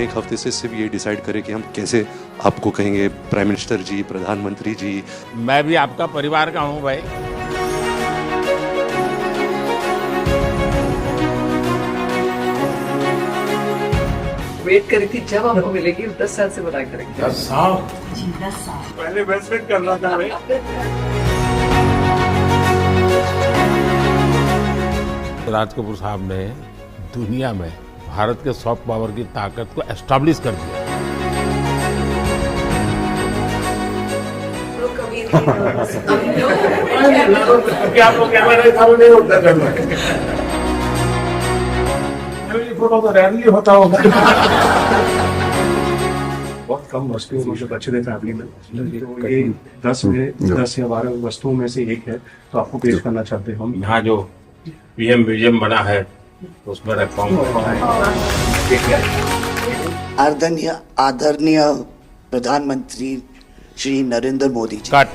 हम एक हफ्ते से सिर्फ ये डिसाइड करें कि हम कैसे आपको कहेंगे प्राइम मिनिस्टर जी, प्रधानमंत्री जी। मैं भी आपका परिवार का हूं भाई। वेट करी थी जब आपको मिलेगी 10 साल से बनाए करेंगे। 10 साल जी 10 साल पहले वेट कर रहा था भाई। राज कपूर साहब ने दुनिया में भारत के सॉफ्ट पावर की ताकत को एस्टैब्लिश कर दिया। क्या तो कैमरा नहीं होता करना फोटो तो रैली होता होगा। बहुत कम वस्तुओं में जो बचे थे फैमिली में, तो ये 10 या 12 वस्तुओं में से एक है, तो आपको पेश करना चाहते हैं हम। यहाँ जो पीएम म्यूजियम बना है उसमें रखा हूँ। आदरणीय प्रधानमंत्री श्री नरेंद्र मोदी जी। कट।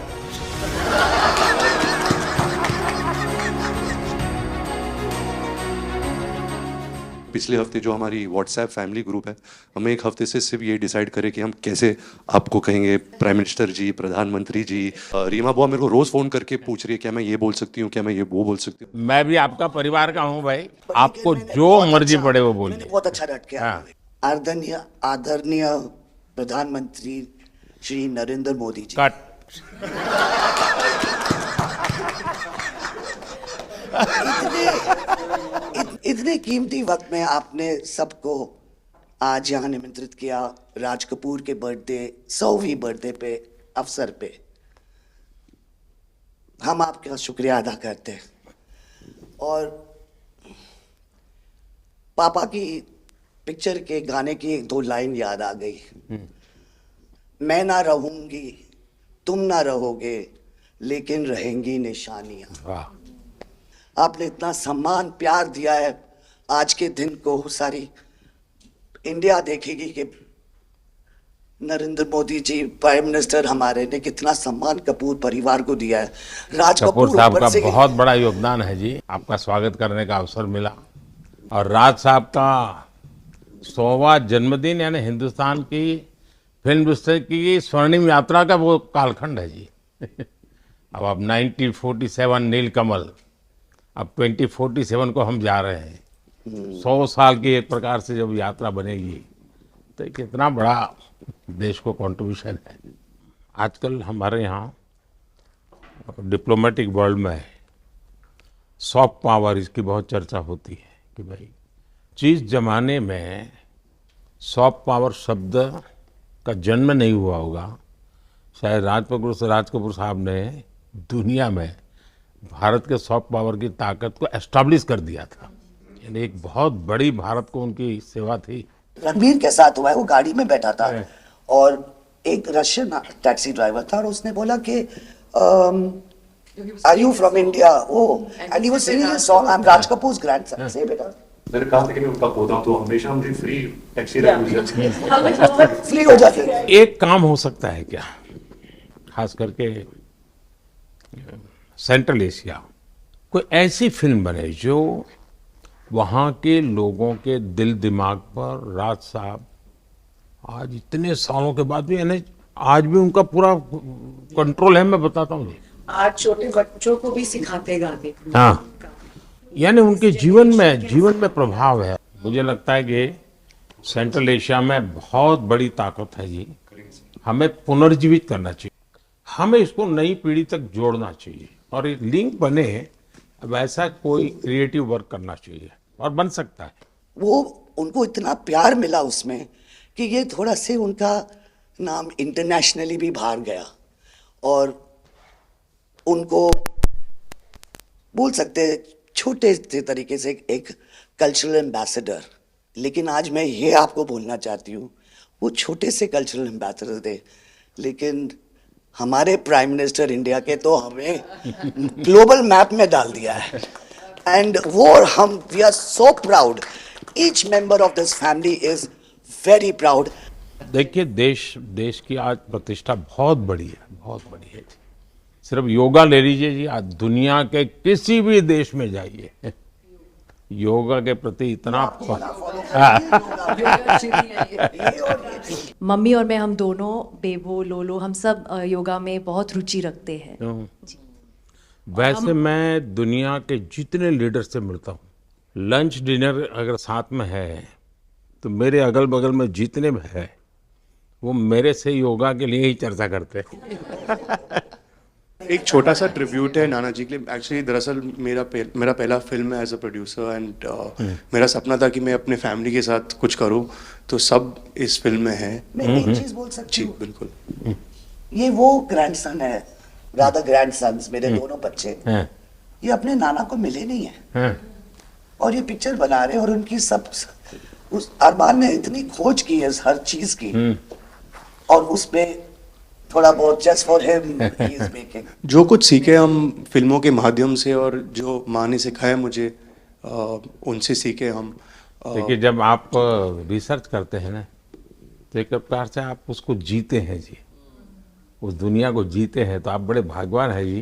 पिछले हफ्ते जो हमारी व्हाट्सएप फैमिली ग्रुप है, हम एक हफ्ते से सिर्फ ये डिसाइड करें कि हम कैसे आपको कहेंगे प्राइम मिनिस्टर जी, प्रधानमंत्री जी। रीमा बुआ मेरे को रोज फोन करके पूछ रही है क्या मैं ये बोल सकती हूँ, क्या मैं ये वो बोल सकती हूँ। मैं भी आपका परिवार का हूँ भाई, आपको जो मर्जी पड़े वो बोलिए। बहुत अच्छा रट के हाँ। आदरणीय प्रधानमंत्री श्री नरेंद्र मोदी जी। कट। इतने कीमती वक्त में आपने सबको आज यहाँ निमंत्रित किया राज कपूर के बर्थडे 100वीं बर्थडे पे अवसर पे। हम आपका शुक्रिया अदा करते हैं। और पापा की पिक्चर के गाने की 1-2 लाइन याद आ गई। मैं ना रहूंगी, तुम ना रहोगे, लेकिन रहेंगी निशानियां। वाह। आपने इतना सम्मान प्यार दिया है, आज के दिन को सारी इंडिया देखेगी कि नरेंद्र मोदी जी प्राइम मिनिस्टर हमारे ने कितना सम्मान कपूर परिवार को दिया है। राज कपूर साहब का ऊपर से बहुत बड़ा योगदान है जी। आपका स्वागत करने का अवसर मिला और राज साहब का 100वां जन्मदिन यानी हिंदुस्तान की फिल्म इंडस्ट्री की स्वर्णिम यात्रा का वो कालखंड है जी। अब 1947 नीलकमल, अब 2047 को हम जा रहे हैं। 100 साल की एक प्रकार से जब यात्रा बनेगी तो कितना बड़ा देश को कंट्रीब्यूशन है। आजकल हमारे यहाँ डिप्लोमेटिक वर्ल्ड में सॉफ्ट पावर इसकी बहुत चर्चा होती है कि भाई जिस जमाने में सॉफ्ट पावर शब्द का जन्म नहीं हुआ होगा, शायद राज कपूर साहब ने दुनिया में भारत के सॉफ्ट पावर की ताकत को एस्टैब्लिश कर दिया था। यानी एक बहुत बड़ी भारत को उनकी सेवा थी। रणबीर के साथ हुआ है, वो गाड़ी में बैठा था और एक रशियन टैक्सी ड्राइवर था और उसने बोला कि are you from India? And he was singing a song, I am Raj Kapoor's grandson. से बेटा मैंने कहा था कि मैं उनका पोता हूं, तो हमेशा मुझे फ्री टैक्सी फ्री हो जाती है। एक काम हो सकता है क्या, खास करके सेंट्रल एशिया, कोई ऐसी फिल्म बने जो वहाँ के लोगों के दिल दिमाग पर राज साहब आज इतने सालों के बाद भी, यानी आज भी उनका पूरा कंट्रोल है। मैं बताता हूँ जी, आज छोटे बच्चों को भी सिखाते गाते। हाँ, यानी उनके जीवन में प्रभाव है। मुझे लगता है कि सेंट्रल एशिया में बहुत बड़ी ताकत है जी। हमें पुनर्जीवित करना चाहिए, हमें इसको नई पीढ़ी तक जोड़ना चाहिए और एक लिंक बने, वैसा कोई क्रिएटिव वर्क करना चाहिए और बन सकता है। वो उनको इतना प्यार मिला उसमें कि ये थोड़ा से उनका नाम इंटरनेशनली भी बाहर गया और उनको बोल सकते हैं छोटे से तरीके से एक कल्चरल एम्बेसडर। लेकिन आज मैं ये आपको बोलना चाहती हूँ, वो छोटे से कल्चरल एम्बेसडर थे, लेकिन हमारे प्राइम मिनिस्टर इंडिया के तो हमें ग्लोबल मैप में डाल दिया है। एंड वो हम we are so proud, each member of this family is very proud. देखिए देश की आज प्रतिष्ठा बहुत बड़ी है। सिर्फ योगा ले लीजिए जी, आज दुनिया के किसी भी देश में जाइए, योगा के प्रति इतना योगा सीधी है ये। ये और ये मम्मी और मैं, हम दोनों, बेबो, लोलो, हम सब योगा में बहुत रुचि रखते हैं। वैसे मैं दुनिया के जितने लीडर से मिलता हूँ, लंच डिनर अगर साथ में है तो मेरे अगल बगल में जितने भी है वो मेरे से योगा के लिए ही चर्चा करते हैं। एक छोटा सा ट्रिब्यूट है नाना जी के लिए। एक्चुअली दरअसल मेरा पहला फिल्म है एज अ प्रोड्यूसर, एंड मेरा सपना था कि मैं अपने फैमिली के साथ कुछ करूं, तो सब इस फिल्म में है। मैं एक चीज बोल सकती जी हूँ, बिल्कुल। ये वो ग्रैंडसन है, राधा ग्रैंडसन्स मेरे दोनों बच्चे, हैं, ये अपने नाना को मिले नहीं है हैं। और ये पिक्चर बना रहे हैं, और उनकी सब उस अरमान ने इतनी खोज की है हर चीज की, और उसमें थोड़ा बहुत just for him he is making. जो कुछ सीखे हम फिल्मों के माध्यम से, और जो माँ ने सिखाया मुझे, उनसे सीखे हम। देखिए, जब आप रिसर्च करते हैं ना तो एक प्रकार से आप उसको जीते हैं जी, उस दुनिया को जीते हैं। तो आप बड़े भाग्यवान हैं जी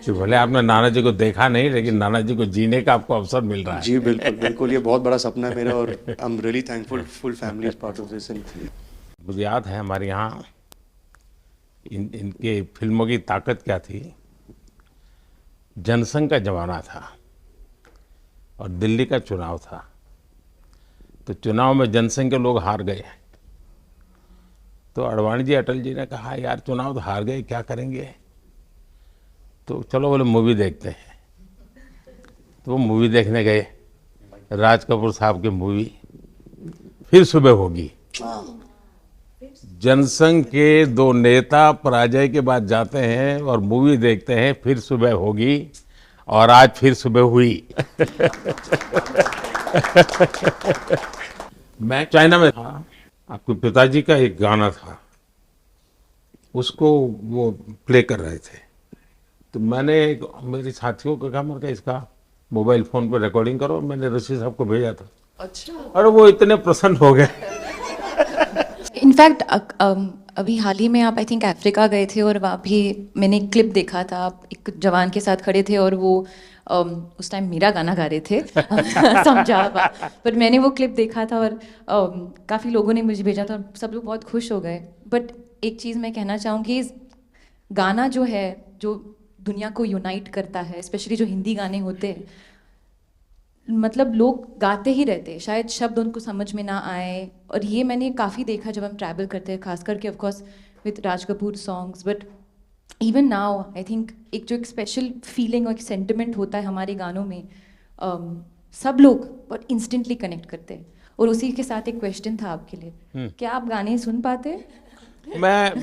कि भले आपने नाना जी को देखा नहीं, लेकिन नाना जी को जीने का आपको अवसर मिल रहा है। जी बिल्कुल बिल्कुल, ये बहुत बड़ा सपना है मेरा, और I am really thankful, full family is part of this. मुझे याद है हमारे यहाँ इनके फिल्मों की ताकत क्या थी। जनसंघ का जमाना था और दिल्ली का चुनाव था, तो चुनाव में जनसंघ के लोग हार गए। तो अडवाणी जी, अटल जी ने कहा यार चुनाव तो हार गए, क्या करेंगे, तो चलो बोले मूवी देखते हैं। तो वो मूवी देखने गए, राज कपूर साहब की मूवी फिर सुबह होगी। जनसंघ के दो नेता पराजय के बाद जाते हैं और मूवी देखते हैं फिर सुबह होगी, और आज फिर सुबह हुई। मैं चाइना में था, आपके पिताजी का एक गाना था, उसको वो प्ले कर रहे थे। तो मैंने मेरे साथियों को कहा, मैंने इसका मोबाइल फोन पर रिकॉर्डिंग करो। मैंने ऋषि साहब को भेजा था। अच्छा, और वो इतने प्रसन्न हो गए। इनफैक्ट अभी हाल ही में आप आई थिंक अफ्रीका गए थे और वहाँ भी मैंने एक क्लिप देखा था, आप एक जवान के साथ खड़े थे और वो उस टाइम मेरा गाना गा रहे थे। समझा, पर मैंने वो क्लिप देखा था और काफ़ी लोगों ने मुझे भेजा था और सब लोग बहुत खुश हो गए। बट एक चीज़ मैं कहना चाहूँगी, गाना जो है जो दुनिया को यूनाइट करता है, स्पेशली जो हिंदी गाने होते हैं, मतलब लोग गाते ही रहते हैं, शायद शब्द उनको समझ में ना आए। और ये मैंने काफ़ी देखा जब हम ट्रैवल करते हैं, खास करके of course with Raj Kapoor songs, but even now I think एक जो एक स्पेशल फीलिंग और एक सेंटिमेंट होता है हमारे गानों में, सब लोग बहुत इंस्टेंटली कनेक्ट करते हैं। और उसी के साथ एक क्वेश्चन था आपके लिए, क्या आप गाने सुन पाते हैं?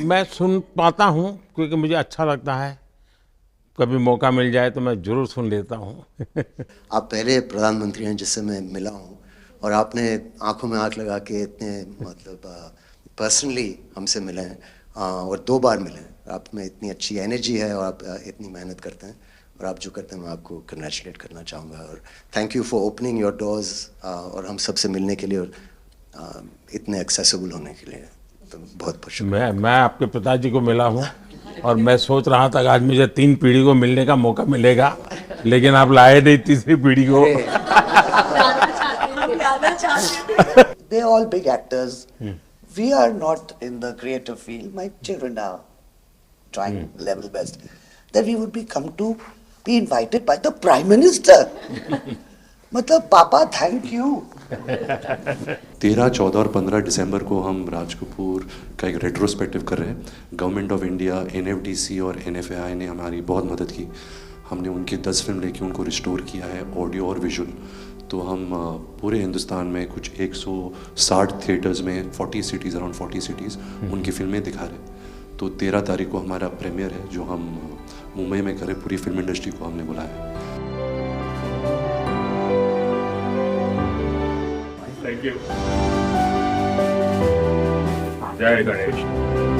मैं सुन पाता हूँ क्योंकि मुझे अच्छा लगता है, कभी मौका मिल जाए तो मैं जरूर सुन लेता हूँ। आप पहले प्रधानमंत्री हैं जिससे मैं मिला हूँ, और आपने आंखों में आंख लगा के इतने मतलब पर्सनली हमसे मिले हैं, और 2 बार मिले हैं। आप में इतनी अच्छी एनर्जी है और आप इतनी मेहनत करते हैं, और आप जो करते हैं मैं आपको कंग्रेचुलेट करना चाहूँगा, और thank you for opening your doors, और हम सबसे मिलने के लिए और इतने एक्सेसिबल होने के लिए, तो बहुत खुश हूँ। मैं आपके पिताजी को मिला हूँ और मैं सोच रहा था कि आज मुझे 3 पीढ़ी को मिलने का मौका मिलेगा, लेकिन आप लाए नहीं तीसरी पीढ़ी को। They're all big actors. We are not in the creative field. My children are trying level best. That we would be invited by the Prime Minister. मतलब पापा थैंक यू। 13, 14 और 15 दिसंबर को हम राज कपूर का एक रेट्रोस्पेक्टिव कर रहे हैं। गवर्नमेंट ऑफ इंडिया, NFDC और NFAI ने हमारी बहुत मदद की। हमने उनकी 10 फिल्म लेके उनको रिस्टोर किया है, ऑडियो और विजुअल। तो हम पूरे हिंदुस्तान में कुछ 160 थिएटर्स में 40 सिटीज़, अराउंड 40 सिटीज़ उनकी फिल्में दिखा रहे हैं। तो 13 तारीख को हमारा प्रीमियर है जो हम मुंबई में करें। पूरी फिल्म इंडस्ट्री को हमने बुलाया है। Thank you. जय गणेश।